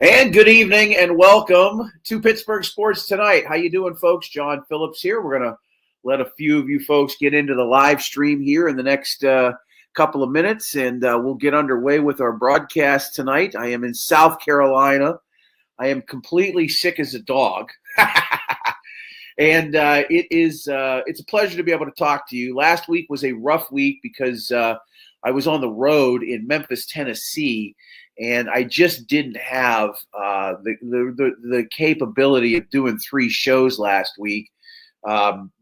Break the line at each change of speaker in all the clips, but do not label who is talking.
And good evening and welcome to Pittsburgh Sports Tonight. How you doing, folks? John Phillips here. We're going to let a few of you folks get into the live stream here in the next couple of minutes, and we'll get underway with our broadcast tonight. I am in South Carolina. I am completely sick as a dog. And it's a pleasure to be able to talk to you. Last week was a rough week because I was on the road in Memphis, Tennessee, and I just didn't have the capability of doing 3 shows last week.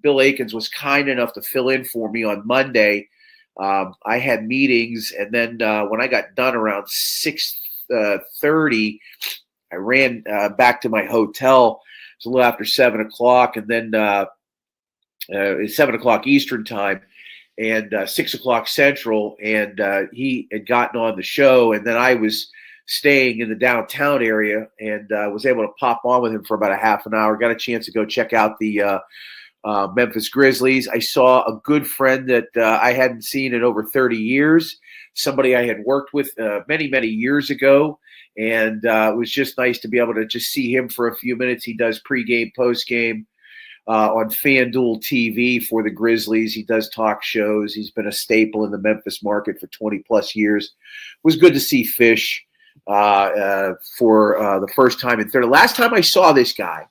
Bill Akins was kind enough to fill in for me on Monday. I had meetings, and then when I got done around 6:30, I ran back to my hotel. It was a little after 7 o'clock, and then it's 7 o'clock Eastern time and 6 o'clock Central, and he had gotten on the show, and then I was staying in the downtown area and was able to pop on with him for about a half an hour. Got a chance to go check out the Memphis Grizzlies. I saw a good friend that I hadn't seen in over 30 years, somebody I had worked with many, many years ago. And it was just nice to be able to just see him for a few minutes. He does pregame, postgame on FanDuel TV for the Grizzlies. He does talk shows. He's been a staple in the Memphis market for 20-plus years. It was good to see Fish for the first time in 30. Last time I saw this guy,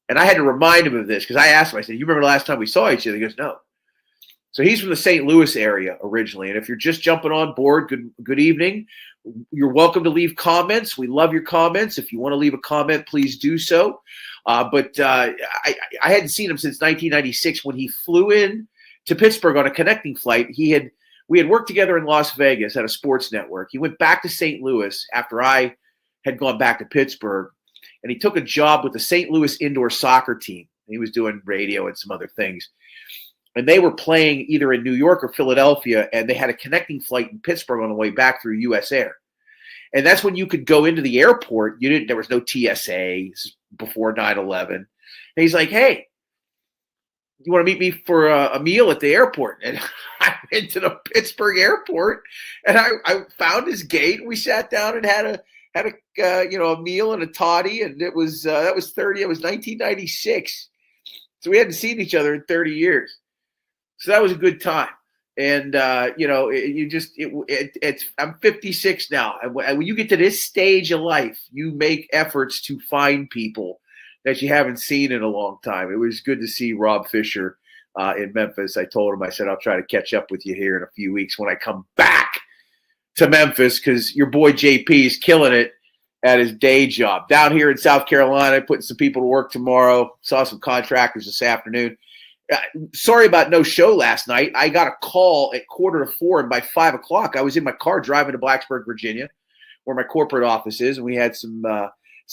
and I had to remind him of this because I asked him, I said, "You remember the last time we saw each other?" He goes, "No." So he's from the St. Louis area originally. And if you're just jumping on board, good evening. You're welcome to leave comments. We love your comments. If you want to leave a comment, please do so. But I hadn't seen him since 1996 when he flew in to Pittsburgh on a connecting flight. We had worked together in Las Vegas at a sports network. He went back to St. Louis after I had gone back to Pittsburgh, and he took a job with the St. Louis indoor soccer team. He was doing radio and some other things. And they were playing either in New York or Philadelphia, and they had a connecting flight in Pittsburgh on the way back through U.S. Air. And that's when you could go into the airport. There was no TSA before 9/11. And he's like, "Hey, you want to meet me for a meal at the airport?" And I went to the Pittsburgh airport, and I found his gate. We sat down and had a meal and a toddy, and it was 1996. So we hadn't seen each other in 30 years. So that was a good time. And, I'm 56 now. And when you get to this stage of life, you make efforts to find people that you haven't seen in a long time. It was good to see Rob Fisher in Memphis. I told him, I said, "I'll try to catch up with you here in a few weeks when I come back to Memphis, because your boy JP is killing it at his day job. Down here in South Carolina, putting some people to work tomorrow. Saw some contractors this afternoon. Sorry about no show last night. I got a call at 3:45, and by 5 o'clock, I was in my car driving to Blacksburg, Virginia, where my corporate office is, and we had some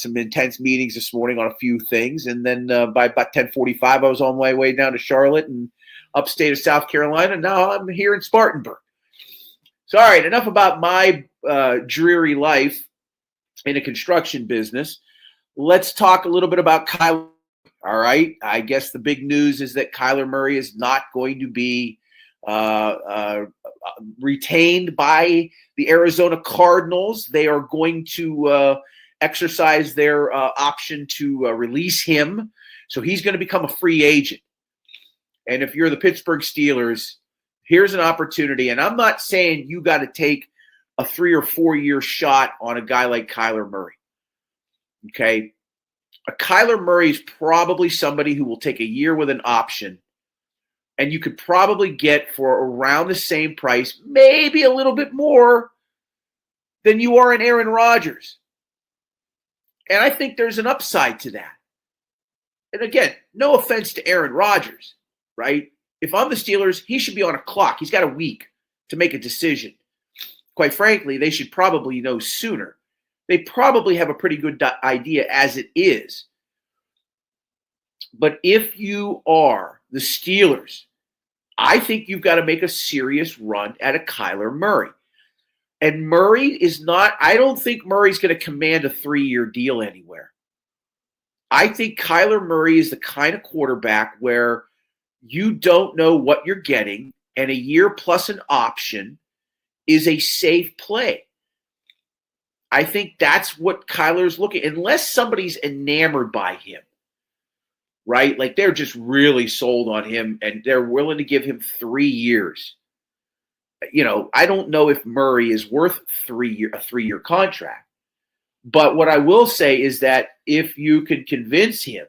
intense meetings this morning on a few things. And then by about 10:45, I was on my way down to Charlotte and upstate of South Carolina. Now I'm here in Spartanburg. So, all right, enough about my dreary life in a construction business. Let's talk a little bit about Kyler. All right. I guess the big news is that Kyler Murray is not going to be retained by the Arizona Cardinals. They are going to exercise their option to release him. So he's going to become a free agent. And if you're the Pittsburgh Steelers, here's an opportunity. And I'm not saying you got to take a 3 or 4 year shot on a guy like Kyler Murray. Okay. Kyler Murray is probably somebody who will take a year with an option, and you could probably get for around the same price, maybe a little bit more, than you are in Aaron Rodgers. And I think there's an upside to that. And again, no offense to Aaron Rodgers, right? If I'm the Steelers, he should be on a clock. He's got a week to make a decision. Quite frankly, they should probably know sooner. They probably have a pretty good idea as it is. But if you are the Steelers, I think you've got to make a serious run at a Kyler Murray. And Murray is not – I don't think Murray's going to command a 3-year deal anywhere. I think Kyler Murray is the kind of quarterback where you don't know what you're getting, and a year plus an option is a safe play. I think that's what Kyler's looking, unless somebody's enamored by him, right? Like they're just really sold on him and they're willing to give him 3 years. I don't know if Murray is worth a 3-year contract. But what I will say is that if you could convince him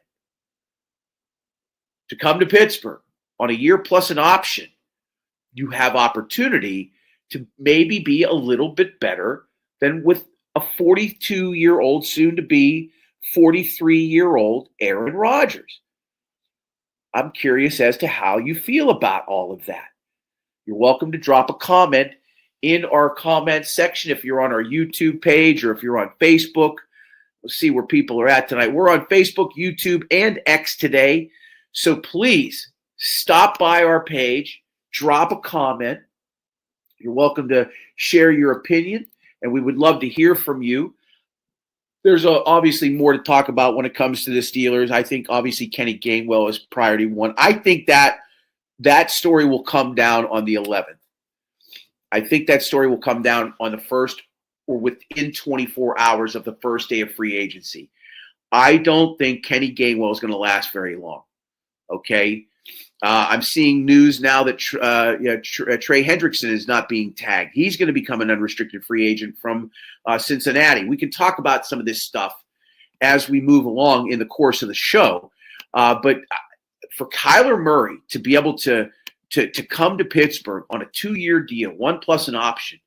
to come to Pittsburgh on a year plus an option, you have opportunity to maybe be a little bit better than with a 42-year-old, soon to be 43-year-old Aaron Rodgers. I'm curious as to how you feel about all of that. You're welcome to drop a comment in our comment section if you're on our YouTube page or if you're on Facebook. We'll see where people are at tonight. We're on Facebook, YouTube, and X today. So please stop by our page, drop a comment. You're welcome to share your opinion, and we would love to hear from you. There's obviously more to talk about when it comes to the Steelers. I think obviously Kenny Gainwell is priority one. I think that story will come down on the 11th. I think that story will come down on the first or within 24 hours of the first day of free agency. I don't think Kenny Gainwell is going to last very long. Okay. I'm seeing news now that Trey Hendrickson is not being tagged. He's going to become an unrestricted free agent from Cincinnati. We can talk about some of this stuff as we move along in the course of the show. But for Kyler Murray to be able to come to Pittsburgh on a 2-year deal, 1 plus an option,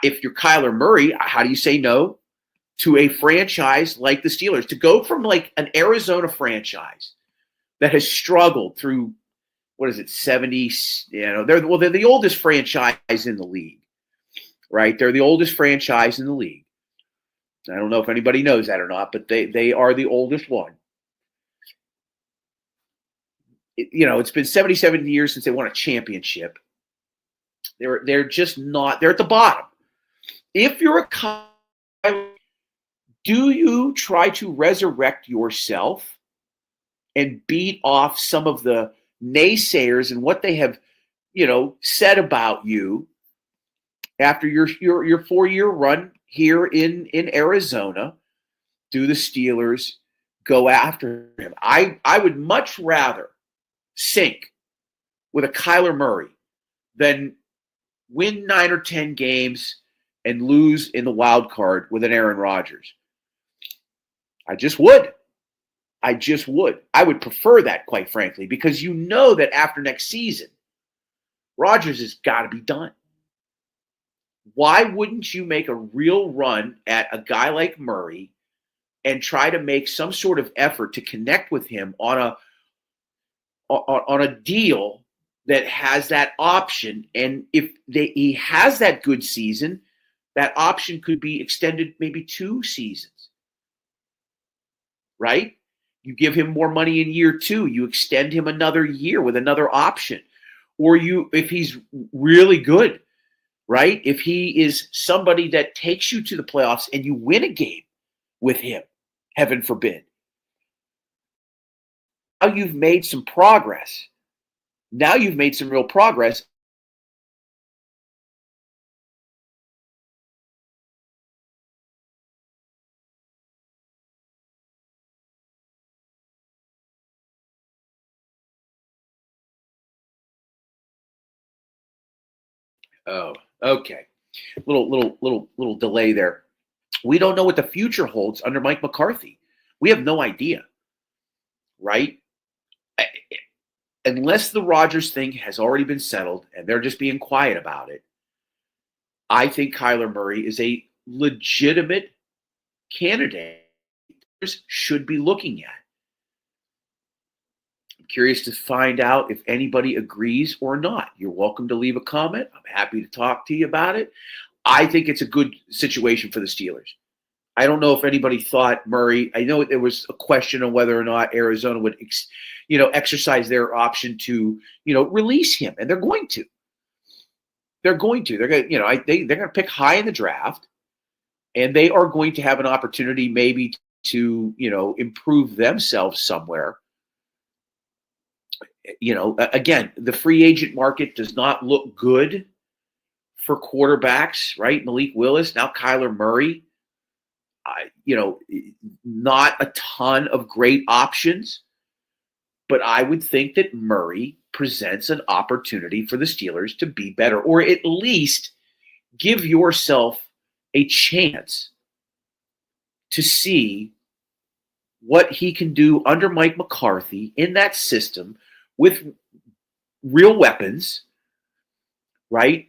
if you're Kyler Murray, how do you say no to a franchise like the Steelers? To go from like an Arizona franchise that has struggled through, 70? They're the oldest franchise in the league, right? They're the oldest franchise in the league. I don't know if anybody knows that or not, but they are the oldest one. It's been 77 years since they won a championship. They're just not. They're at the bottom. If you're a Kyler, do you try to resurrect yourself and beat off some of the naysayers and what they have, said about you after your 4-year run here in Arizona? Do the Steelers go after him? I would much rather sink with a Kyler Murray than win 9 or 10 games and lose in the wild card with an Aaron Rodgers. I just would. I would prefer that, quite frankly, because that after next season, Rodgers has got to be done. Why wouldn't you make a real run at a guy like Murray and try to make some sort of effort to connect with him on a deal that has that option? And if he has that good season, that option could be extended maybe 2 seasons, right? You give him more money in year 2. You extend him another year with another option. Or if he's really good, right? If he is somebody that takes you to the playoffs and you win a game with him, heaven forbid. Now you've made some progress. Now you've made some real progress. Oh, okay. Little delay there. We don't know what the future holds under Mike McCarthy. We have no idea, right? Unless the Rodgers thing has already been settled and they're just being quiet about it, I think Kyler Murray is a legitimate candidate should be looking at. I'm curious to find out if anybody agrees or not. You're welcome to leave a comment. I'm happy to talk to you about it. I think it's a good situation for the Steelers. I don't know if anybody thought Murray. I know there was a question on whether or not Arizona would, exercise their option to, release him, and they're going to. They're going to. They're going to. They're going to pick high in the draft, and they are going to have an opportunity maybe to, improve themselves somewhere. Again, the free agent market does not look good for quarterbacks, right? Malik Willis, now Kyler Murray. Not a ton of great options, but I would think that Murray presents an opportunity for the Steelers to be better, or at least give yourself a chance to see what he can do under Mike McCarthy in that system with real weapons, right?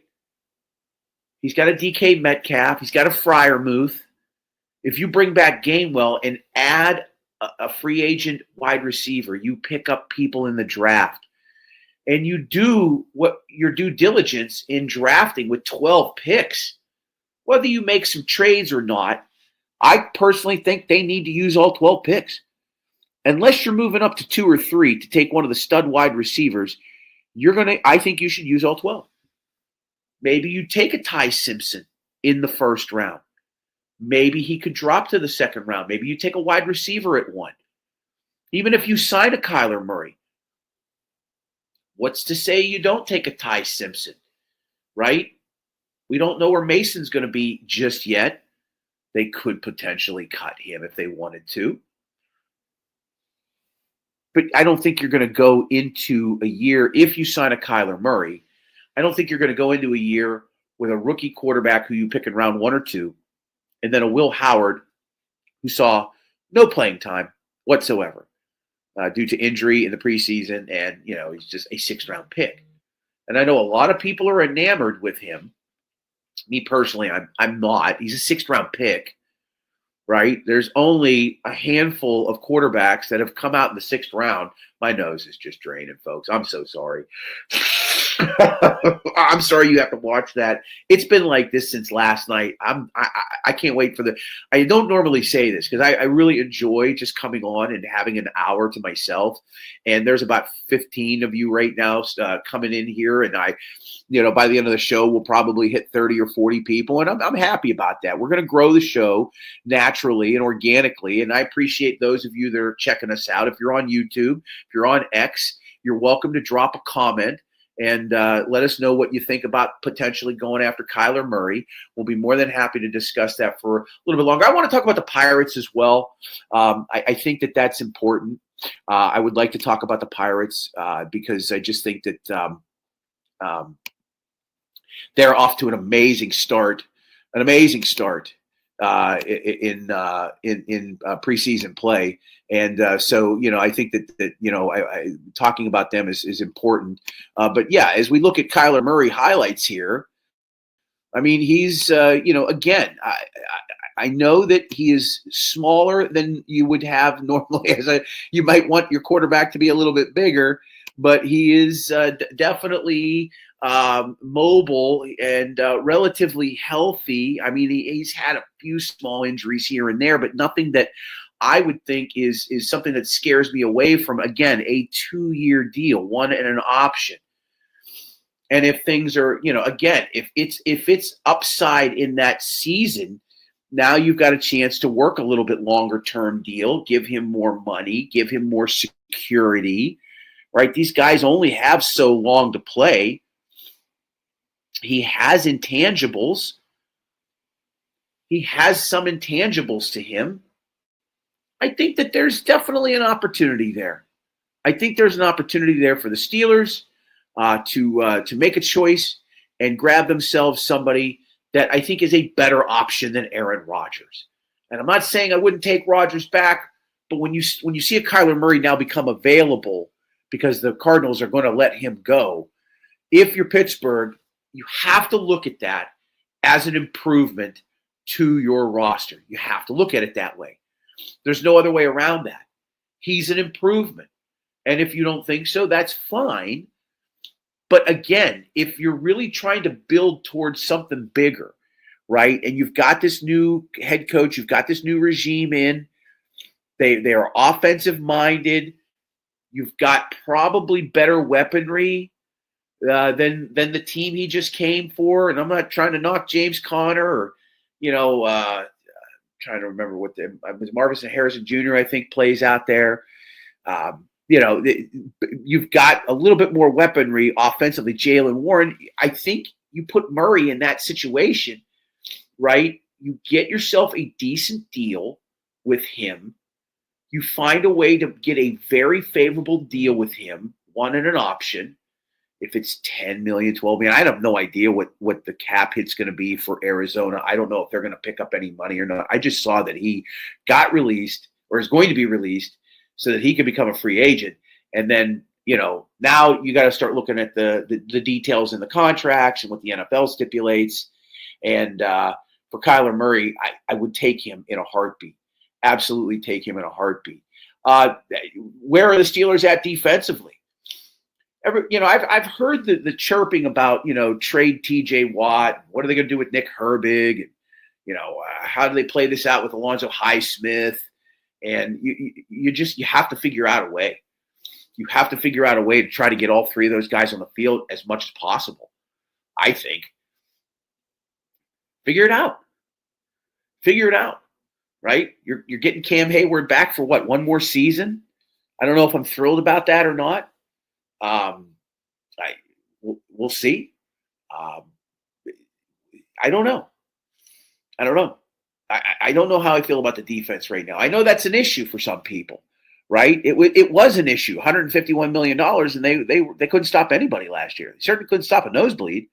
He's got a DK Metcalf. He's got a Freiermuth. If you bring back Gainwell and add a free agent wide receiver, you pick up people in the draft, and you do what your due diligence in drafting with 12 picks, whether you make some trades or not, I personally think they need to use all 12 picks. Unless you're moving up to 2 or 3 to take one of the stud wide receivers, I think you should use all 12. Maybe you take a Ty Simpson in the first round. Maybe he could drop to the second round. Maybe you take a wide receiver at 1. Even if you sign a Kyler Murray, what's to say you don't take a Ty Simpson, right? We don't know where Mason's going to be just yet. They could potentially cut him if they wanted to. But I don't think you're going to go into a year, if you sign a Kyler Murray, I don't think you're going to go into a year with a rookie quarterback who you pick in round 1 or 2, and then a Will Howard who saw no playing time whatsoever due to injury in the preseason, and he's just a 6th-round pick. And I know a lot of people are enamored with him. Me personally, I'm not. He's a 6th-round pick, right? There's only a handful of quarterbacks that have come out in the 6th round. My nose is just draining, folks. I'm so sorry. I'm sorry you have to watch that. It's been like this since last night. I can't wait for I don't normally say this because I really enjoy just coming on and having an hour to myself. And there's about 15 of you right now coming in here, and by the end of the show, we'll probably hit 30 or 40 people, and I'm happy about that. We're going to grow the show naturally and organically, and I appreciate those of you that are checking us out. If you're on YouTube, if you're on X, you're welcome to drop a comment and let us know what you think about potentially going after Kyler Murray. We'll be more than happy to discuss that for a little bit longer. I want to talk about the Pirates as well. I think that that's important. I would like to talk about the Pirates because I just think that they're off to an amazing start in preseason play. And so, I think that talking about them is important. But yeah, as we look at Kyler Murray highlights here, I mean, he's, again, I know that he is smaller than you would have normally. You might want your quarterback to be a little bit bigger, but he is definitely mobile and relatively healthy. I mean, he's had a few small injuries here and there, but nothing that I would think is something that scares me away from, again, a 2-year deal, one and an option. And if things are, again, if it's upside in that season, now you've got a chance to work a little bit longer term deal, give him more money, give him more security, right? These guys only have so long to play. He has intangibles. He has some intangibles to him. I think that there's definitely an opportunity there. I think there's an opportunity there for the Steelers to make a choice and grab themselves somebody that I think is a better option than Aaron Rodgers. And I'm not saying I wouldn't take Rodgers back, but when you see a Kyler Murray now become available because the Cardinals are going to let him go, if you're Pittsburgh, you have to look at that as an improvement to your roster. You have to look at it that way. There's no other way around that. He's an improvement. And if you don't think so, that's fine. But again, if you're really trying to build towards something bigger, right, and you've got this new head coach, you've got this new regime in, they are offensive-minded, you've got probably better weaponry than the team he just came for. And I'm not trying to knock James Conner or, trying to remember what Marvin Harrison Jr., I think, plays out there. You've got a little bit more weaponry offensively. Jaylen Warren, I think you put Murray in that situation, right? You get yourself a decent deal with him. You find a way to get a very favorable deal with him, one in an option. If it's 10 million, 12 million, I have no idea what the cap hit's going to be for Arizona. I don't know if they're going to pick up any money or not. I just saw that he got released or is going to be released so that he can become a free agent. And then, now you got to start looking at the details in the contracts and what the NFL stipulates. And for Kyler Murray, I would take him in a heartbeat. Absolutely take him in a heartbeat. Where are the Steelers at defensively? I've heard the chirping about, trade TJ Watt. What are they going to do with Nick Herbig? And, how do they play this out with Alonzo Highsmith? And you have to figure out a way. You have to figure out a way to try to get all three of those guys on the field as much as possible, I think. Figure it out. Right? You're getting Cam Hayward back for what, one more season? I don't know if I'm thrilled about that or not. We'll see. I don't know. I don't know how I feel about the defense right now. I know that's an issue for some people, right? It was an issue, $151 million, and they couldn't stop anybody last year. They certainly couldn't stop a nosebleed.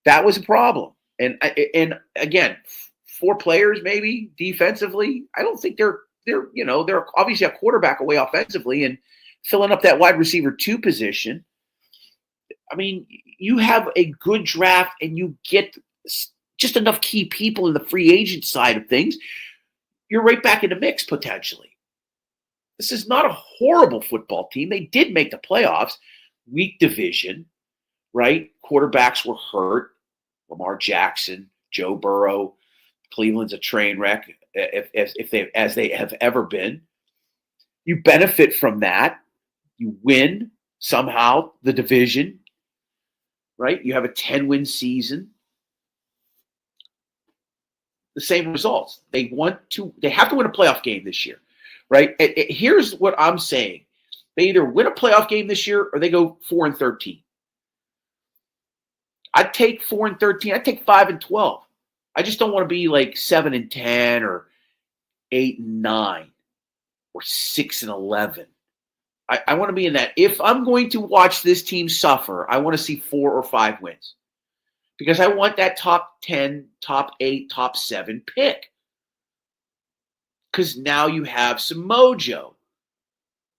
That was a problem. And again, 4 players maybe defensively. I don't think they're obviously a quarterback away offensively and filling up that wide receiver 2 position. I mean, you have a good draft and you get just enough key people in the free agent side of things. You're right back in the mix potentially. This is not a horrible football team. They did make the playoffs. Weak division, right? Quarterbacks were hurt. Lamar Jackson, Joe Burrow. Cleveland's a train wreck as they have ever been. You benefit from that. You win somehow the division, right? You have a 10-win season. The same results. They have to win a playoff game this year, right? Here's what I'm saying. They either win a playoff game this year or they go 4-13. I'd take 4-13. I'd take 5-12. I just don't want to be like 7-10 or 8-9 or 6-11. I want to be in that. If I'm going to watch this team suffer, I want to see 4 or 5 wins because I want that top 10, top 8, top 7 pick. Because now you have some mojo.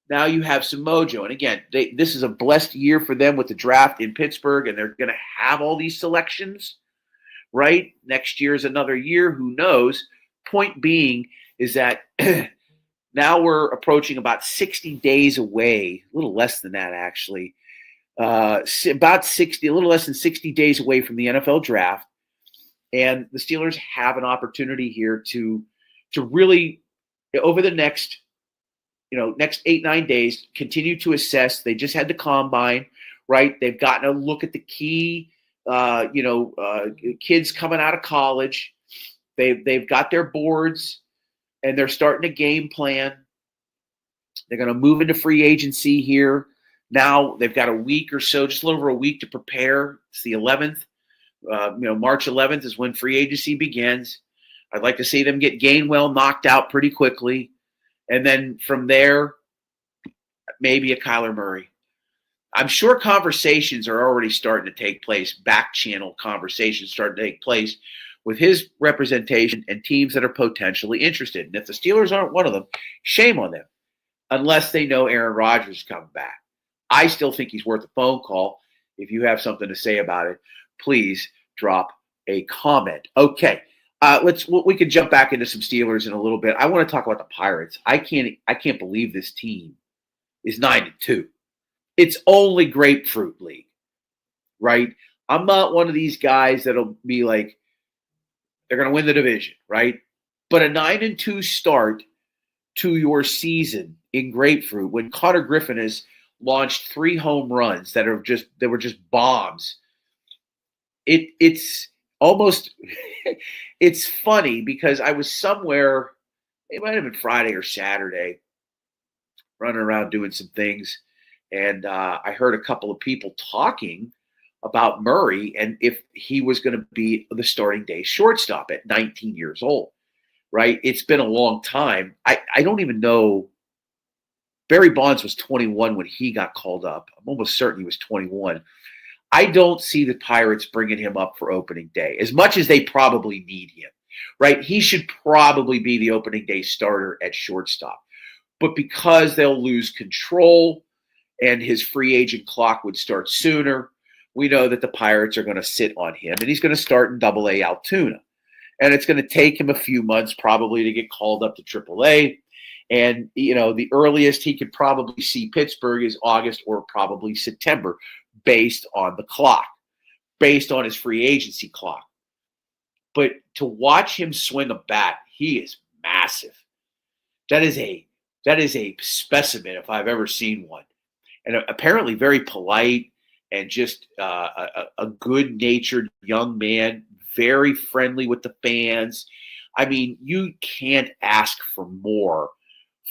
And again, this is a blessed year for them with the draft in Pittsburgh, and they're going to have all these selections, right? Next year is another year. Who knows? Point being is that now we're approaching about 60 days away, a little less than that actually, about 60, a little less than 60 days away from the NFL draft. And the Steelers have an opportunity here to really, over the next 8-9 days, continue to assess. They just had the combine, right? They've gotten a look at the key, kids coming out of college. They've got their boards, and they're starting a game plan. They're going to move into free agency here. Now they've got a week or so, just a little over a week to prepare. It's the 11th. March 11th is when free agency begins. I'd like to see them get Gainwell knocked out pretty quickly. And then from there, maybe a Kyler Murray. I'm sure conversations are already starting to take place, back channel conversations starting to take place with his representation and teams that are potentially interested. And if the Steelers aren't one of them, shame on them, unless they know Aaron Rodgers is coming back. I still think he's worth a phone call. If you have something to say about it, please drop a comment. Okay. We can jump back into some Steelers in a little bit. I want to talk about the Pirates. I can't believe this team is 9-2. It's only Grapefruit League, right? I'm not one of these guys that'll be like, they're going to win the division, right? But a 9-2 start to your season in Grapefruit when Connor Griffin has launched 3 home runs that were just bombs. It's almost it's funny because I was somewhere, it might have been Friday or Saturday, running around doing some things, and I heard a couple of people talking about Murray and if he was going to be the starting day shortstop at 19 years old, right? It's been a long time. I don't even know. Barry Bonds was 21 when he got called up. I'm almost certain he was 21. I don't see the Pirates bringing him up for opening day as much as they probably need him, right? He should probably be the opening day starter at shortstop. But because they'll lose control and his free agent clock would start sooner, we know that the Pirates are going to sit on him, and he's going to start in Double-A Altoona. And it's going to take him a few months probably to get called up to Triple-A. And, the earliest he could probably see Pittsburgh is August or probably September based on the clock, based on his free agency clock. But to watch him swing a bat, he is massive. That is a specimen if I've ever seen one. And apparently very polite and just a good-natured young man, very friendly with the fans. I mean, you can't ask for more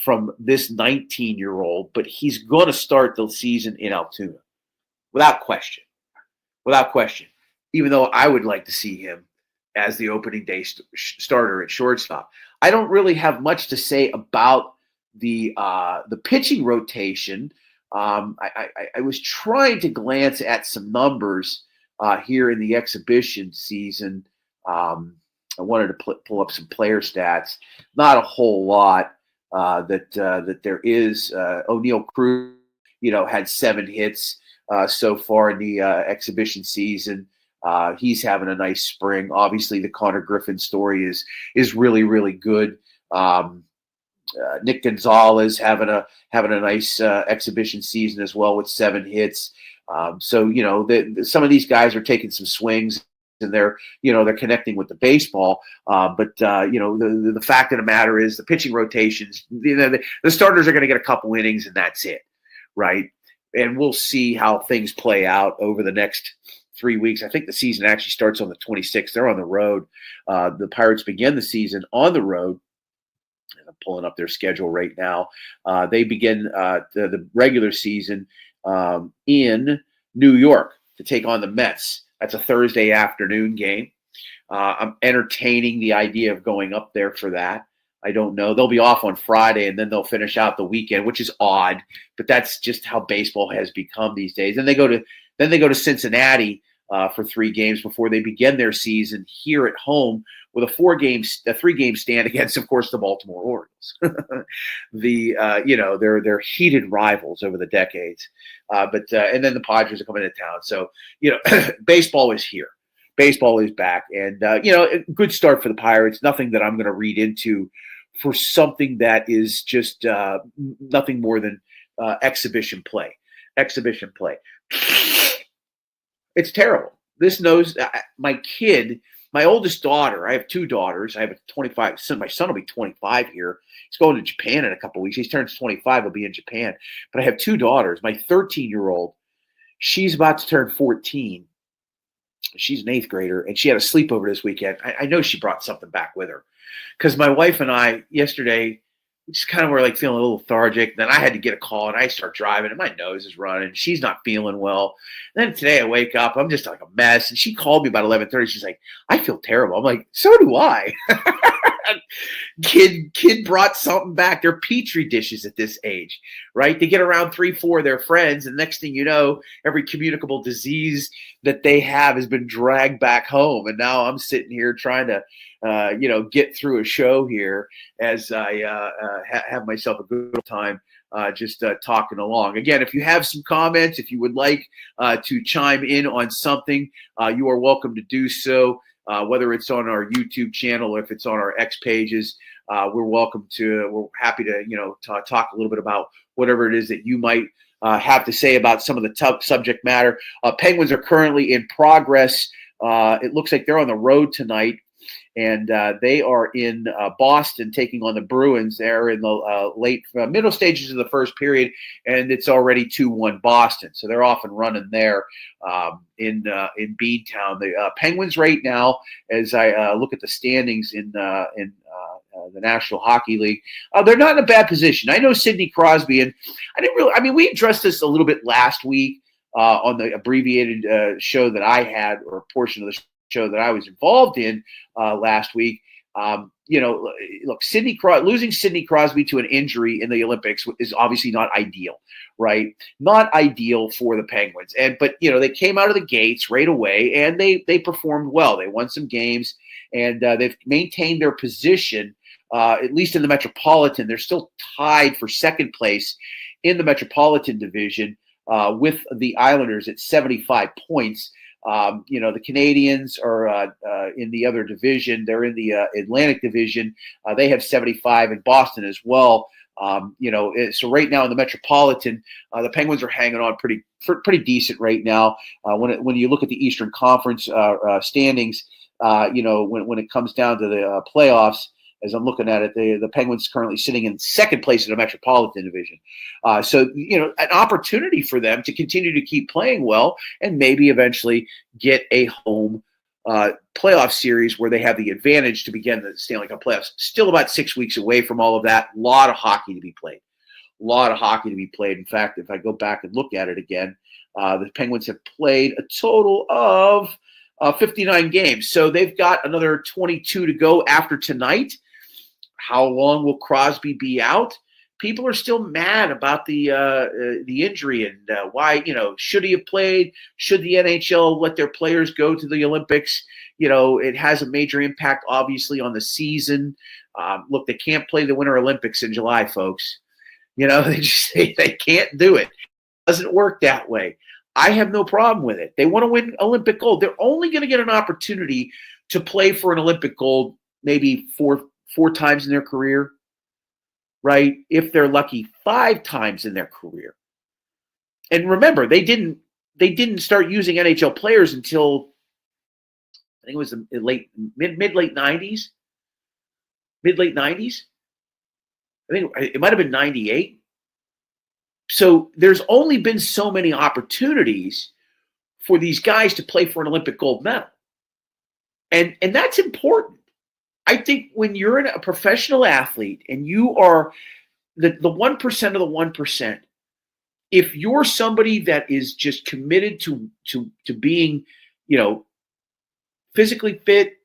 from this 19-year-old, but he's going to start the season in Altoona without question. Without question. Even though I would like to see him as the opening day starter at shortstop. I don't really have much to say about the pitching rotation. I was trying to glance at some numbers here in the exhibition season. I wanted to pull up some player stats. Not a whole lot that there is. O'Neal Cruz, had 7 hits so far in the exhibition season. He's having a nice spring. Obviously, the Connor Griffin story is really, really good. Nick Gonzalez having a nice exhibition season as well with 7 hits. So some of these guys are taking some swings and they're connecting with the baseball. But the fact of the matter is the pitching rotations. The starters are going to get a couple innings and that's it, right? And we'll see how things play out over the next 3 weeks. I think the season actually starts on the 26th. They're on the road. The Pirates begin the season on the road. I'm pulling up their schedule right now. They begin the regular season in New York to take on the Mets. That's a Thursday afternoon game. I'm entertaining the idea of going up there for that. I don't know. They'll be off on Friday, and then they'll finish out the weekend, which is odd, but that's just how baseball has become these days. Then they go to Cincinnati for 3 games before they begin their season here at home with a 3-game stand against, of course, the Baltimore Orioles. They're heated rivals over the decades. And then the Padres are coming into town. So, baseball is here. Baseball is back. And, a good start for the Pirates. Nothing that I'm going to read into for something that is just nothing more than exhibition play. Exhibition play. It's terrible. This knows my oldest daughter, I have 2 daughters. I have a 25 son. My son will be 25 here. He's going to Japan in a couple of weeks. He turns 25. He'll be in Japan. But I have 2 daughters. My 13-year-old, she's about to turn 14. She's an 8th grader, and she had a sleepover this weekend. I know she brought something back with her because my wife and I yesterday just kind of were like feeling a little lethargic. Then I had to get a call, and I start driving, and my nose is running. She's not feeling well. And then today I wake up, I'm just like a mess. And she called me about 11:30. She's like, "I feel terrible." I'm like, "So do I." Kid brought something back. They're petri dishes at this age, right? They get around 3-4 of their friends, and next thing you know, every communicable disease that they have has been dragged back home. And now I'm sitting here trying to get through a show here as I have myself a good time just talking along. Again, if you have some comments, if you would like to chime in on something, you are welcome to do so, whether it's on our YouTube channel or if it's on our X pages. We're happy to talk a little bit about whatever it is that you might have to say about some of the tough subject matter. Penguins are currently in progress. It looks like they're on the road tonight. And they are in Boston taking on the Bruins. They're in the middle stages of the first period, and it's already 2-1 Boston. So they're off and running there in Beantown. The Penguins right now, as I look at the standings in the National Hockey League, they're not in a bad position. I know Sidney Crosby, and we addressed this a little bit last week. on the abbreviated show that I had, or a portion of the show that I was involved in last week. Look, losing Sidney Crosby to an injury in the Olympics is obviously not ideal, right? Not ideal for the Penguins. But they came out of the gates right away, and they performed well. They won some games, and they've maintained their position, at least in the Metropolitan. They're still tied for second place in the Metropolitan Division with the Islanders at 75 points. The Canadians are in the other division. They're in the Atlantic Division. They have 75, and Boston as well. So right now in the Metropolitan, the Penguins are hanging on pretty decent right now. When you look at the Eastern Conference standings, when it comes down to the playoffs, as I'm looking at it, the Penguins currently sitting in second place in the Metropolitan Division. So an opportunity for them to continue to keep playing well and maybe eventually get a home playoff series where they have the advantage to begin the Stanley Cup playoffs. Still about 6 weeks away from all of that. A lot of hockey to be played. In fact, if I go back and look at it again, the Penguins have played a total of 59 games. So they've got another 22 to go after tonight. How long will Crosby be out? People are still mad about the injury and why, should he have played? Should the NHL let their players go to the Olympics? It has a major impact, obviously, on the season. Look, they can't play the Winter Olympics in July, folks. They can't do it. It doesn't work that way. I have no problem with it. They want to win Olympic gold. They're only going to get an opportunity to play for an Olympic gold maybe four times in their career, right? If they're lucky, 5 times in their career. And remember, they didn't start using NHL players until I think it was the late 90s. Mid-late 90s. I think it might have been 98. So there's only been so many opportunities for these guys to play for an Olympic gold medal. And that's important. I think when you're a professional athlete and you are the 1% of the 1%, if you're somebody that is just committed to being, physically fit,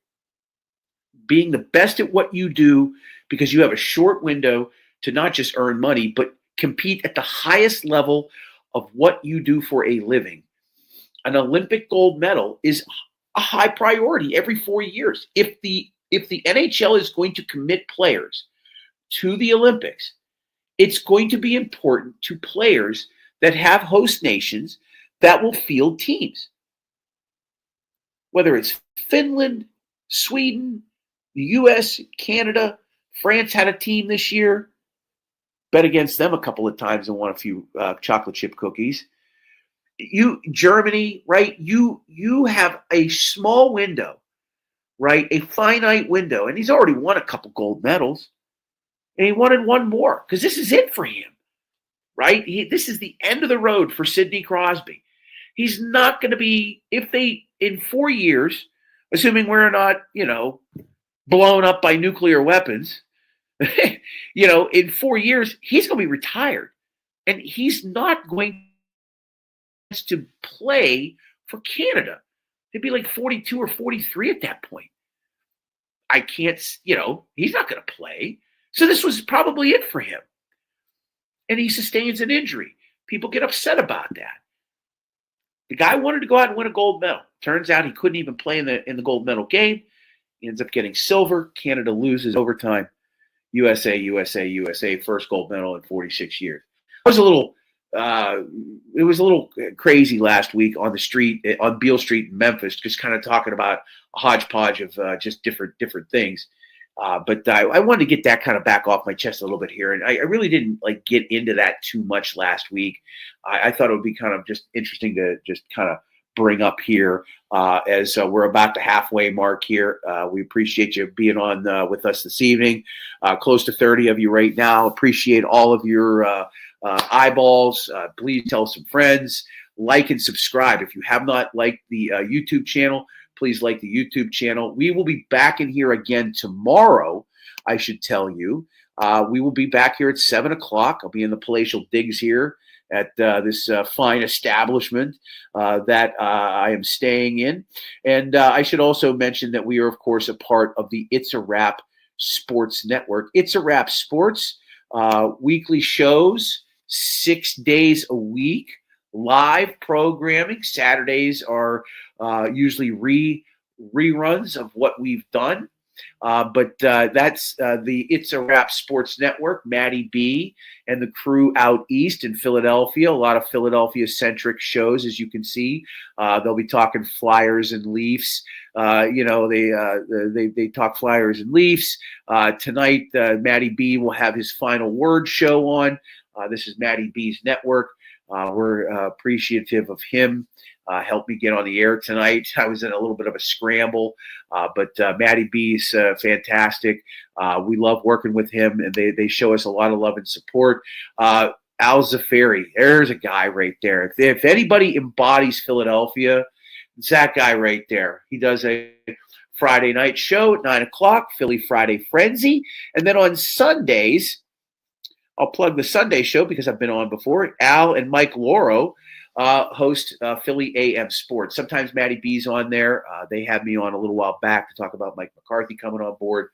being the best at what you do, because you have a short window to not just earn money, but compete at the highest level of what you do for a living, an Olympic gold medal is a high priority every 4 years. If the NHL is going to commit players to the Olympics, it's going to be important to players that have host nations that will field teams. Whether it's Finland, Sweden, the US, Canada, France had a team this year. Bet against them a couple of times and won a few chocolate chip cookies. Germany, right? You have a small window, right? A finite window. And he's already won a couple gold medals. And he wanted one more because this is it for him, right? This is the end of the road for Sidney Crosby. He's not going to be, in 4 years, assuming we're not, blown up by nuclear weapons, in 4 years, he's going to be retired. And he's not going to play for Canada. He'd be like 42 or 43 at that point. I can't, he's not going to play. So this was probably it for him. And he sustains an injury. People get upset about that. The guy wanted to go out and win a gold medal. Turns out he couldn't even play in the gold medal game. He ends up getting silver. Canada loses overtime. USA, first gold medal in 46 years. It was a little crazy last week on the street, on Beale Street in Memphis, just kind of talking about a hodgepodge of just different things. But I wanted to get that kind of back off my chest a little bit here. And I really didn't get into that too much last week. I thought it would be kind of just interesting to just kind of bring up here as we're about the halfway mark here. We appreciate you being on with us this evening. Close to 30 of you right now. Appreciate all of your eyeballs. Please tell some friends. Like and subscribe. If you have not liked the YouTube channel, please like the YouTube channel. We will be back in here again tomorrow, I should tell you. We will be back here at 7 o'clock. I'll be in the palatial digs here at this fine establishment that I am staying in. And I should also mention that we are, of course, a part of the It's a Wrap Sports Network. It's a Wrap Sports, weekly shows, 6 days a week, live programming. Saturdays are usually reruns of what we've done. But that's the It's a Wrap Sports Network, Maddie B and the crew out east in Philadelphia. A lot of Philadelphia-centric shows, as you can see. They'll be talking Flyers and Leafs. They talk Flyers and Leafs. Tonight, Maddie B will have his final word show on. This is Maddie B's network. We're appreciative of him. Helped me get on the air tonight. I was in a little bit of a scramble, but Maddie B is fantastic. We love working with him, and they show us a lot of love and support. Al Zafari, there's a guy right there. If anybody embodies Philadelphia, it's that guy right there. He does a Friday night show at 9 o'clock, Philly Friday Frenzy. And then on Sundays, I'll plug the Sunday show because I've been on before. Al and Mike Loro host Philly AM Sports. Sometimes Maddie B's on there. They had me on a little while back to talk about Mike McCarthy coming on board.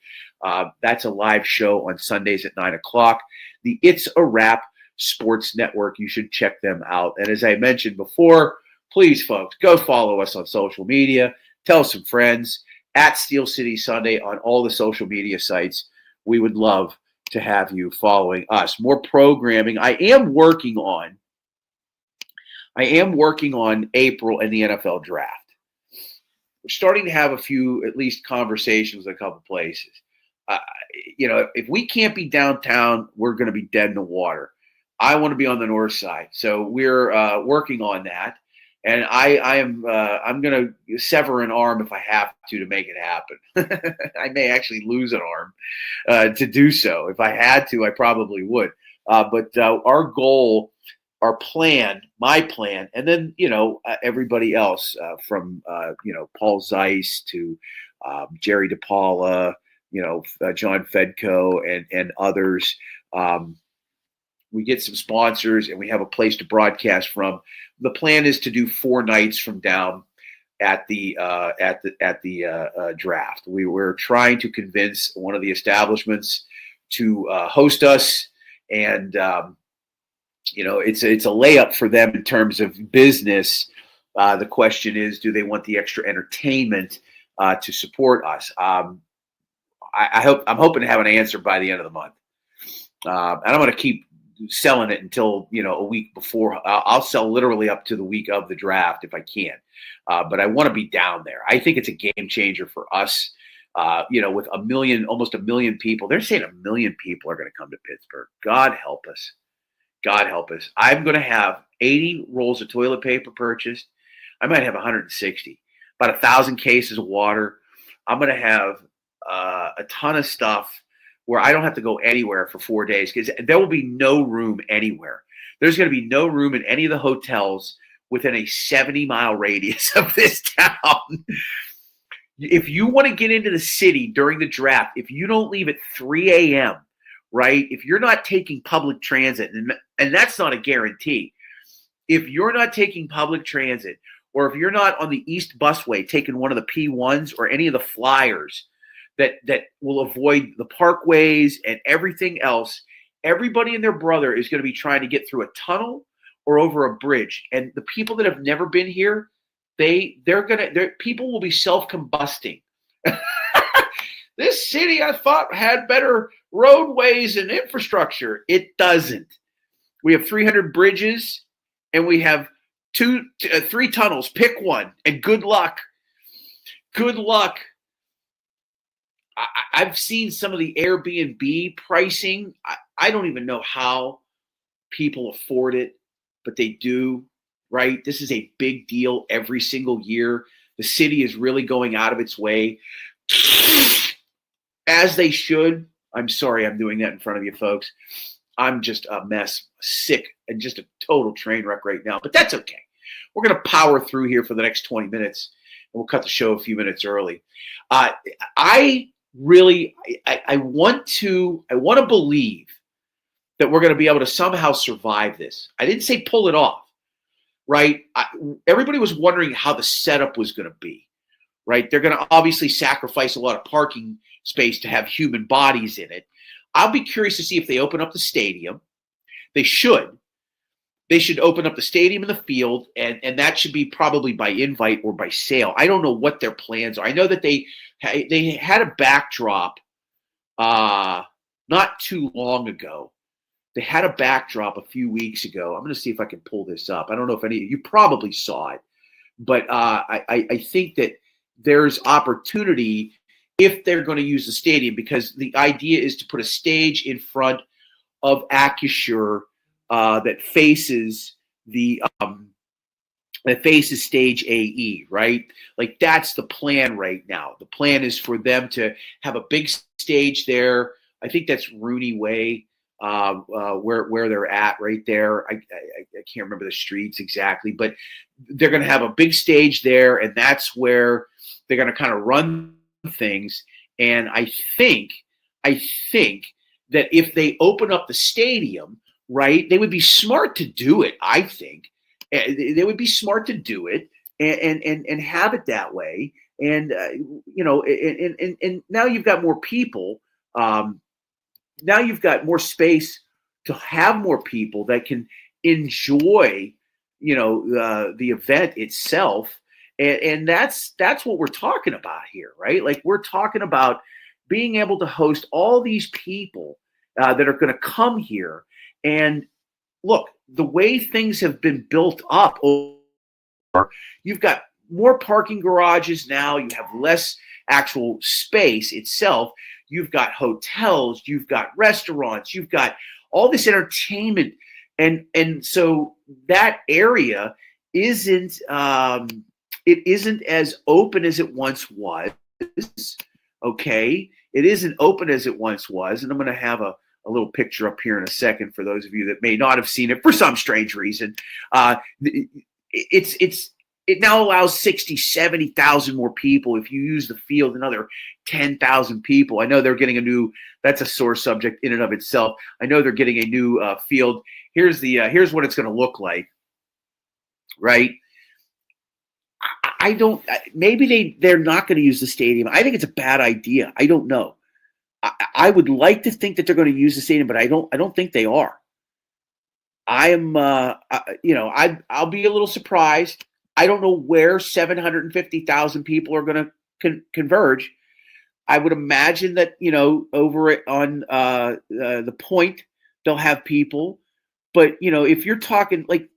That's a live show on Sundays at 9 o'clock. The It's a Wrap Sports Network. You should check them out. And as I mentioned before, please, folks, go follow us on social media. Tell some friends at Steel City Sunday on all the social media sites. We would love to have you following us. More programming. I am working on April and the NFL draft. We're starting to have a few, at least, conversations in a couple places. If we can't be downtown, we're going to be dead in the water. I want to be on the north side, so we're working on that. And I'm going to sever an arm if I have to make it happen. I may actually lose an arm to do so. If I had to, I probably would. But our goal, my plan, and then, everybody else from, Paul Zeiss to Jerry DePaula, John Fedko and others. We get some sponsors and we have a place to broadcast from. The plan is to do 4 nights from down at the draft. We were trying to convince one of the establishments to host us, and it's a layup for them in terms of business. The question is, do they want the extra entertainment to support us? I'm hoping to have an answer by the end of the month, and I'm going to keep selling it until a week before. I'll sell literally up to the week of the draft if I can, but I want to be down there. I think it's a game changer for us. With almost a million people, they're saying 1 million people are going to come to Pittsburgh. God help us. God help us. I'm going to have 80 rolls of toilet paper purchased. I might have 160, about 1,000 cases of water. I'm going to have a ton of stuff where I don't have to go anywhere for 4 days, because there will be no room anywhere. There's going to be no room in any of the hotels within a 70-mile radius of this town. If you want to get into the city during the draft, if you don't leave at 3 a.m., right, if you're not taking public transit, and that's not a guarantee, if you're not taking public transit, or if you're not on the East Busway taking one of the P1s or any of the flyers, that will avoid the parkways and everything else. Everybody and their brother is going to be trying to get through a tunnel or over a bridge. And the people that have never been here, people will be self-combusting. This city, I thought, had better roadways and infrastructure. It doesn't. We have 300 bridges and we have 3 tunnels. Pick one and good luck. Good luck. I've seen some of the Airbnb pricing. I don't even know how people afford it, but they do, right? This is a big deal every single year. The city is really going out of its way, as they should. I'm sorry I'm doing that in front of you, folks. I'm just a mess, sick, and just a total train wreck right now, but that's okay. We're going to power through here for the next 20 minutes, and we'll cut the show a few minutes early. I want to believe that we're going to be able to somehow survive this. I didn't say pull it off, right? Everybody was wondering how the setup was going to be, right? They're going to obviously sacrifice a lot of parking space to have human bodies in it. I'll be curious to see if they open up the stadium. They should. They should open up the stadium and the field, and that should be probably by invite or by sale. I don't know what their plans are. I know that they had a backdrop not too long ago. They had a backdrop a few weeks ago. I'm going to see if I can pull this up. I don't know if any of you probably saw it, but I think that there's opportunity if they're going to use the stadium, because the idea is to put a stage in front of Acrisure that faces stage AE, right? Like that's the plan right now. The plan is for them to have a big stage there. I think that's Rooney Way, where they're at right there. I can't remember the streets exactly, but they're going to have a big stage there, and that's where they're going to kind of run things. And I think that if they open up the stadium, right, they would be smart to do it. I think they would be smart to do it and have it that way. And and now you've got more people. Now you've got more space to have more people that can enjoy, the event itself. And that's what we're talking about here, right? Like we're talking about being able to host all these people that are going to come here. And look, the way things have been built up, you've got more parking garages now. You have less actual space itself. You've got hotels. You've got restaurants. You've got all this entertainment. And so that area isn't as open as it once was. Okay. It isn't open as it once was. And I'm going to have a little picture up here in a second for those of you that may not have seen it for some strange reason. It now allows 60, 70,000 more people. If you use the field, another 10,000 people. I know they're getting that's a sore subject in and of itself. I know they're getting a new field. Here's what it's going to look like, right? Maybe they're not going to use the stadium. I think it's a bad idea. I don't know. I would like to think that they're going to use the stadium, but I don't think they are. I'll be a little surprised. I don't know where 750,000 people are going to converge. I would imagine that, over on the Point, they'll have people. But, if you're talking like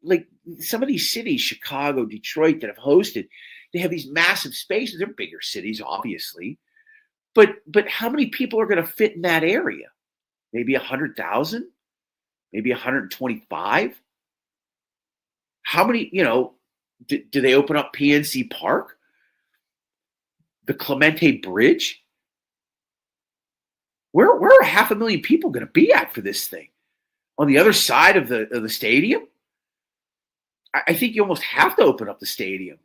some of these cities, Chicago, Detroit, that have hosted, they have these massive spaces. They're bigger cities, obviously. But how many people are going to fit in that area? Maybe 100,000? Maybe 125? How many, do they open up PNC Park? The Clemente Bridge? Where are 500,000 people going to be at for this thing? On the other side of the stadium? I think you almost have to open up the stadium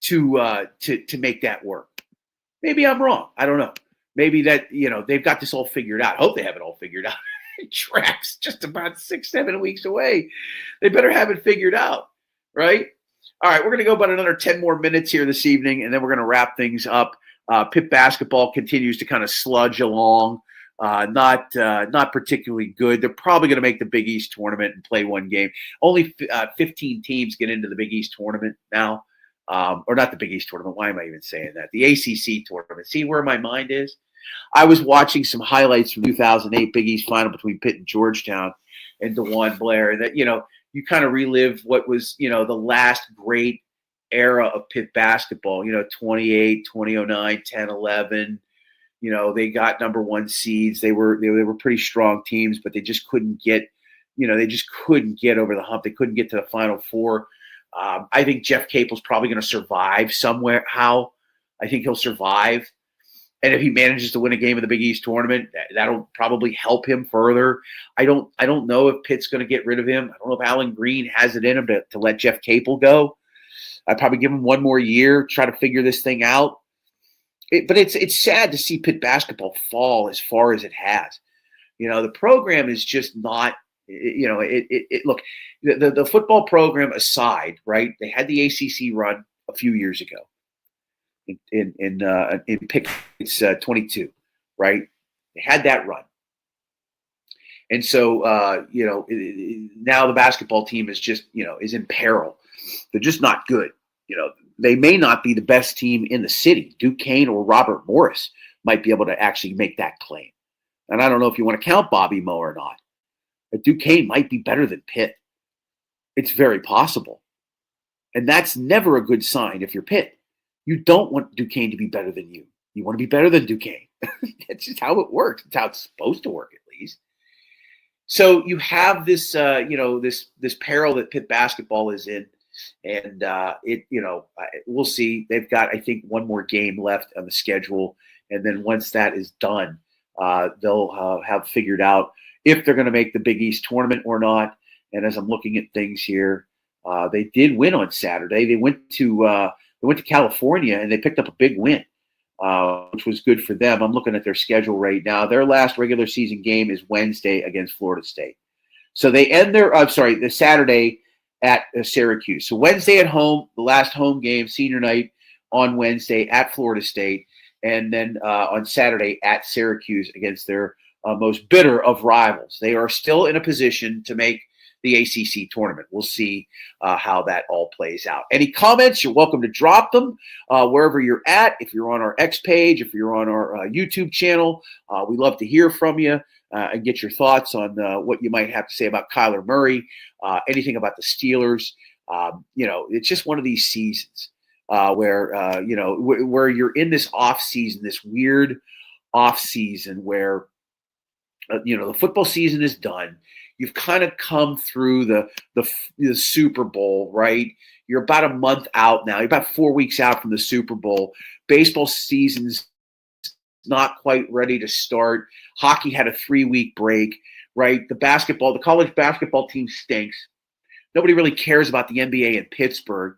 to make that work. Maybe I'm wrong. I don't know. Maybe that, they've got this all figured out. I hope they have it all figured out. Track's just about 6-7 weeks away. They better have it figured out, right? All right, we're going to go about another 10 more minutes here this evening, and then we're going to wrap things up. Pitt basketball continues to kind of sludge along. Not particularly good. They're probably going to make the Big East tournament and play one game. Only 15 teams get into the Big East tournament now. Or not the Big East tournament. Why am I even saying that? The ACC tournament. See where my mind is? I was watching some highlights from 2008 Big East final between Pitt and Georgetown and DeJuan Blair. And that, you kind of relive what was, the last great era of Pitt basketball, 28, 2009, 10, 11. They got number one seeds. They were pretty strong teams, but they just couldn't get, over the hump. They couldn't get to the Final Four. I think Jeff Capel's probably going to survive somewhere. I think he'll survive. And if he manages to win a game of the Big East tournament, that'll probably help him further. I don't know if Pitt's going to get rid of him. I don't know if Alan Green has it in him to let Jeff Capel go. I'd probably give him one more year, try to figure this thing out. But it's sad to see Pitt basketball fall as far as it has. The program is just not Look, the football program aside, right? They had the ACC run a few years ago in Pickett's 22, right? They had that run. And so, now the basketball team is just, is in peril. They're just not good. They may not be the best team in the city. Duquesne or Robert Morris might be able to actually make that claim. And I don't know if you want to count Bobby Moe or not. But Duquesne might be better than Pitt. It's very possible. And that's never a good sign if you're Pitt. You don't want Duquesne to be better than you. You want to be better than Duquesne. That's just how it works. It's how it's supposed to work, at least. So you have this, this peril that Pitt basketball is in, and we'll see. They've got, I think, one more game left on the schedule, and then once that is done, they'll have figured out if they're going to make the Big East tournament or not. And as I'm looking at things here, they did win on Saturday. They went to California and they picked up a big win, which was good for them. I'm looking at their schedule right now. Their last regular season game is Wednesday against Florida State. So they end the Saturday at Syracuse. So Wednesday at home, the last home game, senior night on Wednesday at Florida State. And then on Saturday at Syracuse against their most bitter of rivals. They are still in a position to make the ACC tournament. We'll see how that all plays out. Any comments, you're welcome to drop them wherever you're at. If you're on our X page, if you're on our YouTube channel, we love to hear from you and get your thoughts on what you might have to say about Kyler Murray, anything about the Steelers. It's just one of these seasons where you're in this off season, this weird off season where the football season is done. You've kind of come through the Super Bowl, right? You're about a month out now. You're about 4 weeks out from the Super Bowl. Baseball season's not quite ready to start. Hockey had a 3-week break, right? The college basketball team stinks. Nobody really cares about the NBA in Pittsburgh.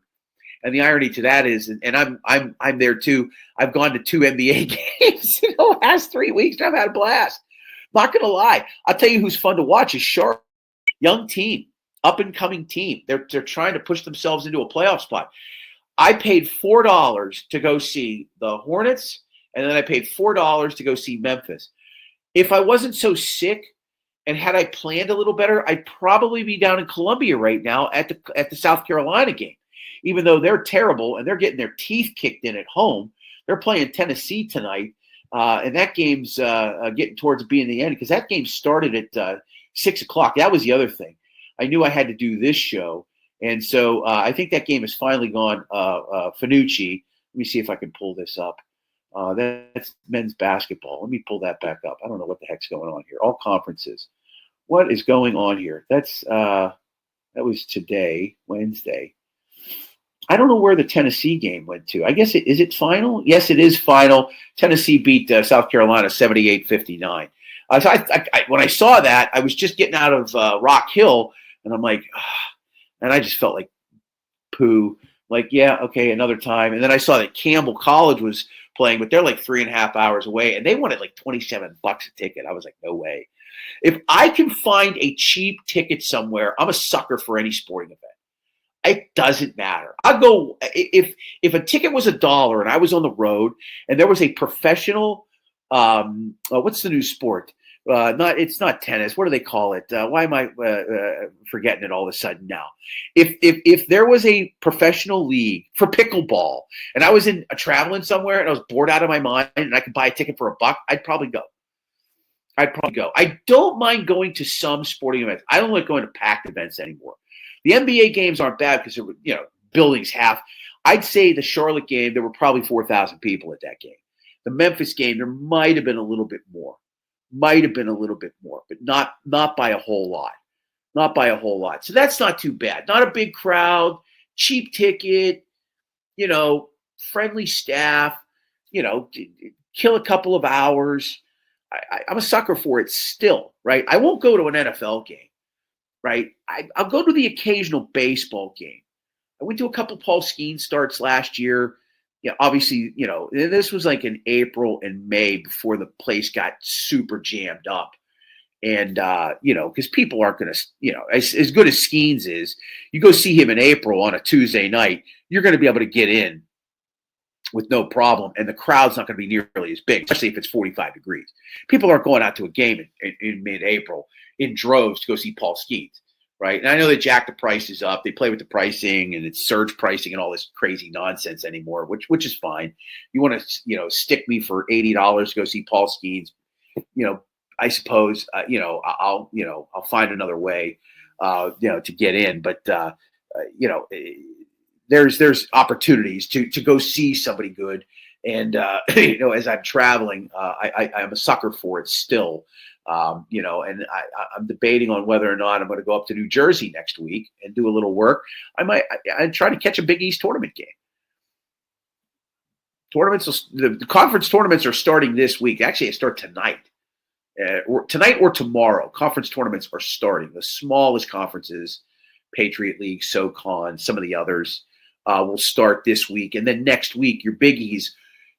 And the irony to that is, and I'm there too. I've gone to 2 NBA games in the last 3 weeks, and I've had a blast. Not going to lie. I'll tell you who's fun to watch is Charlotte. Young team, up-and-coming team. They're trying to push themselves into a playoff spot. I paid $4 to go see the Hornets, and then I paid $4 to go see Memphis. If I wasn't so sick and had I planned a little better, I'd probably be down in Columbia right now at the South Carolina game. Even though they're terrible and they're getting their teeth kicked in at home, they're playing Tennessee tonight. And that game's getting towards being the end because that game started at 6 o'clock. That was the other thing. I knew I had to do this show. And so I think that game has finally gone Finucci. Let me see if I can pull this up. That's men's basketball. Let me pull that back up. I don't know what the heck's going on here. All conferences. What is going on here? That was today, Wednesday. I don't know where the Tennessee game went to. I guess is it final? Yes, it is final. Tennessee beat South Carolina 78-59. So when I saw that, I was just getting out of Rock Hill, and I'm like, and I just felt like poo. Like, yeah, okay, another time. And then I saw that Campbell College was playing, but they're like 3.5 hours away, and they wanted like $27 a ticket. I was like, no way. If I can find a cheap ticket somewhere, I'm a sucker for any sporting event. It doesn't matter. I'll go if a ticket was $1 and I was on the road and there was a professional. What's the new sport? It's not tennis. What do they call it? Why am I forgetting it all of a sudden now? If there was a professional league for pickleball and I was traveling somewhere and I was bored out of my mind and I could buy a ticket for $1, I'd probably go. I don't mind going to some sporting events. I don't like going to packed events anymore. The NBA games aren't bad because buildings half. I'd say the Charlotte game, there were probably 4,000 people at that game. The Memphis game, there might have been a little bit more. But not by a whole lot. So that's not too bad. Not a big crowd, cheap ticket, friendly staff, kill a couple of hours. I'm a sucker for it still, right? I won't go to an NFL game. Right, I'll go to the occasional baseball game. I went to a couple Paul Skeens starts last year. Obviously, this was like in April and May before the place got super jammed up. And, because people aren't going to, as good as Skeens is, you go see him in April on a Tuesday night, you're going to be able to get in with no problem. And the crowd's not going to be nearly as big, especially if it's 45 degrees. People aren't going out to a game in mid-April in droves to go see Paul Skeens, right? And I know they jack the prices up. They play with the pricing and it's surge pricing and all this crazy nonsense anymore, which is fine. You want to, stick me for $80 to go see Paul Skeens, I suppose, I'll find another way, to get in. But, there's opportunities to go see somebody good. And, as I'm traveling, I'm a sucker for it still, and I'm debating on whether or not I'm going to go up to New Jersey next week and do a little work. I'd try to catch a Big East tournament game. The conference tournaments are starting this week. Actually, they start tonight. Tonight or tomorrow, conference tournaments are starting. The smallest conferences, Patriot League, SoCon, some of the others will start this week, and then next week your biggies,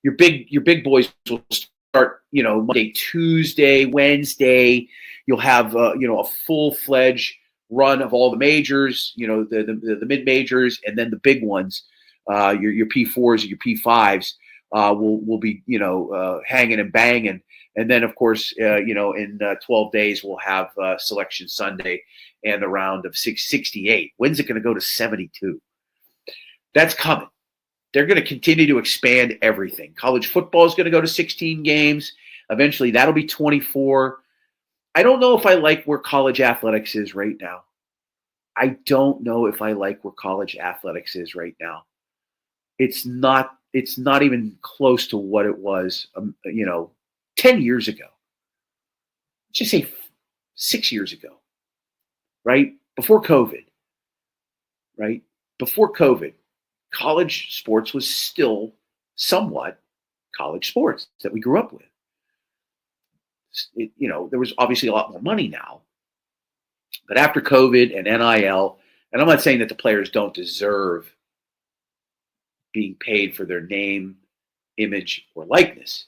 your big boys will start. Monday, Tuesday, Wednesday. You'll have a full-fledged run of all the majors. The mid majors, and then the big ones. Your P4s, your P5s will be hanging and banging. And then, of course, in 12 days, we'll have Selection Sunday and the round of 668. When's it going to go to 72? That's coming. They're going to continue to expand everything. College football is going to go to 16 games. Eventually, that'll be 24. I don't know if I like where college athletics is right now. I don't know if I like where college athletics is right now. It's not even close to what it was, 10 years ago. Just say 6 years ago, right? Before COVID, right? Before COVID, college sports was still somewhat college sports that we grew up with. There was obviously a lot more money now, but after COVID and NIL, and I'm not saying that the players don't deserve being paid for their name, image, or likeness.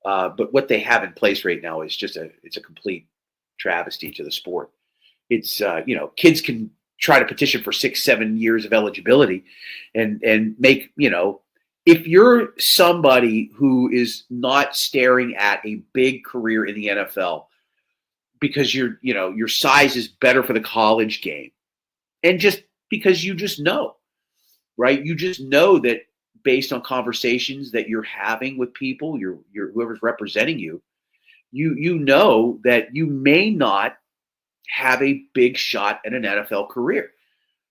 But what they have in place right now is it's a complete travesty to the sport. It's, kids can try to petition for 6-7 years of eligibility and make, if you're somebody who is not staring at a big career in the NFL because your size is better for the college game, and just because you just know, right? You just know that based on conversations that you're having with people, your whoever's representing you, you know that you may not have a big shot at an NFL career.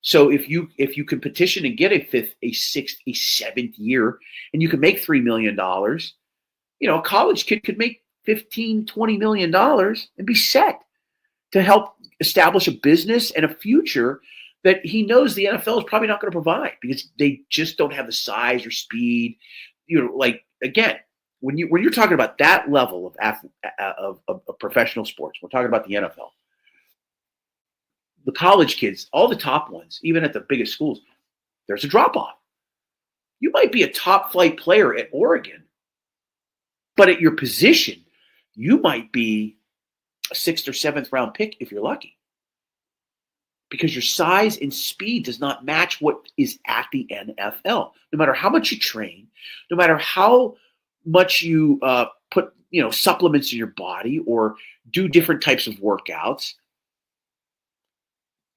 So if you can petition and get a fifth, a sixth, a seventh year, and you can make $3 million, a college kid could make $15, $20 million and be set to help establish a business and a future that he knows the NFL is probably not going to provide because they just don't have the size or speed. Again, when you're talking about that level of professional sports, we're talking about the NFL. The college kids, all the top ones, even at the biggest schools, there's a drop-off. You might be a top flight player at Oregon, but at your position, you might be a 6th or 7th round pick if you're lucky. Because your size and speed does not match what is at the NFL. No matter how much you train, no matter how much you put supplements in your body or do different types of workouts,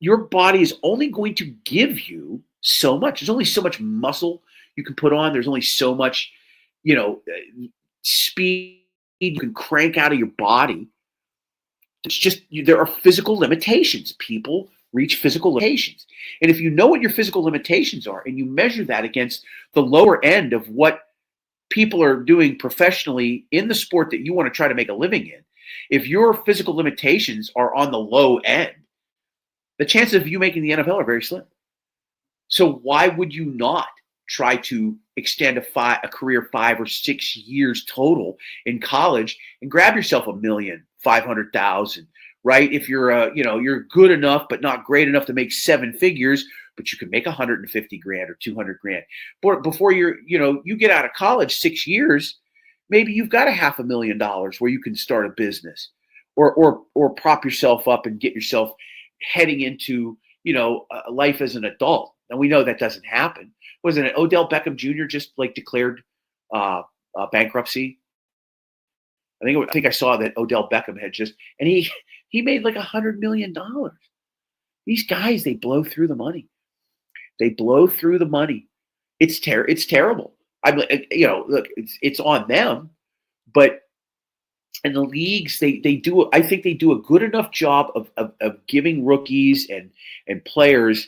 your body is only going to give you so much. There's only so much muscle you can put on. There's only so much, speed you can crank out of your body. It's just, there are physical limitations. People reach physical limitations. And if you know what your physical limitations are and you measure that against the lower end of what people are doing professionally in the sport that you want to try to make a living in, if your physical limitations are on the low end, the chances of you making the NFL are very slim. So why would you not try to extend a career 5 or 6 years total in college and grab yourself $1,500,000, right? If you're you're good enough but not great enough to make 7 figures, but you can make $150,000 or $200,000. But before you get out of college 6 years, maybe you've got $500,000 where you can start a business, or prop yourself up and get yourself heading into, life as an adult. And we know that doesn't happen. Wasn't it Odell Beckham Jr. just like declared bankruptcy? I think I saw that Odell Beckham had and he made like $100 million. These guys, they blow through the money. They blow through the money. It's terrible. Look, it's on them, but in the leagues, they do. I think they do a good enough job of giving rookies and players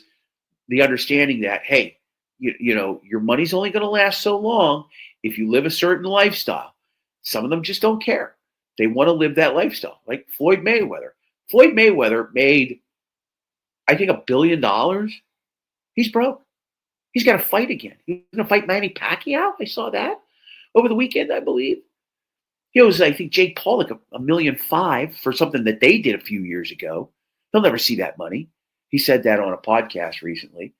the understanding that, hey, your money's only going to last so long if you live a certain lifestyle. Some of them just don't care. They want to live that lifestyle, like Floyd Mayweather. Floyd Mayweather made, I think, $1 billion. He's broke. He's got to fight again. He's going to fight Manny Pacquiao. I saw that over the weekend, I believe. He owes, I think, Jake Paul like $1.5 million for something that they did a few years ago. He'll never see that money. He said that on a podcast recently.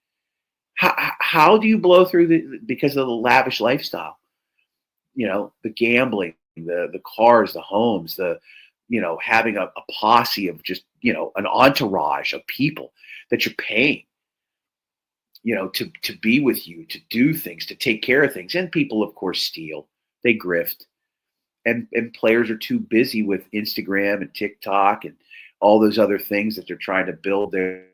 How do you blow through because of the lavish lifestyle? The gambling, the cars, the homes, having a posse of just, an entourage of people that you're paying, to be with you, to do things, to take care of things. And people, of course, steal. They grift. And players are too busy with Instagram and TikTok and all those other things that they're trying to build their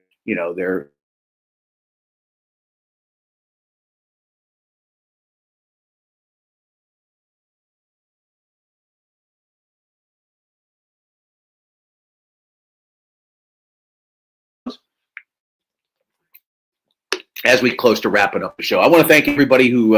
as we close to wrapping up the show. I want to thank everybody who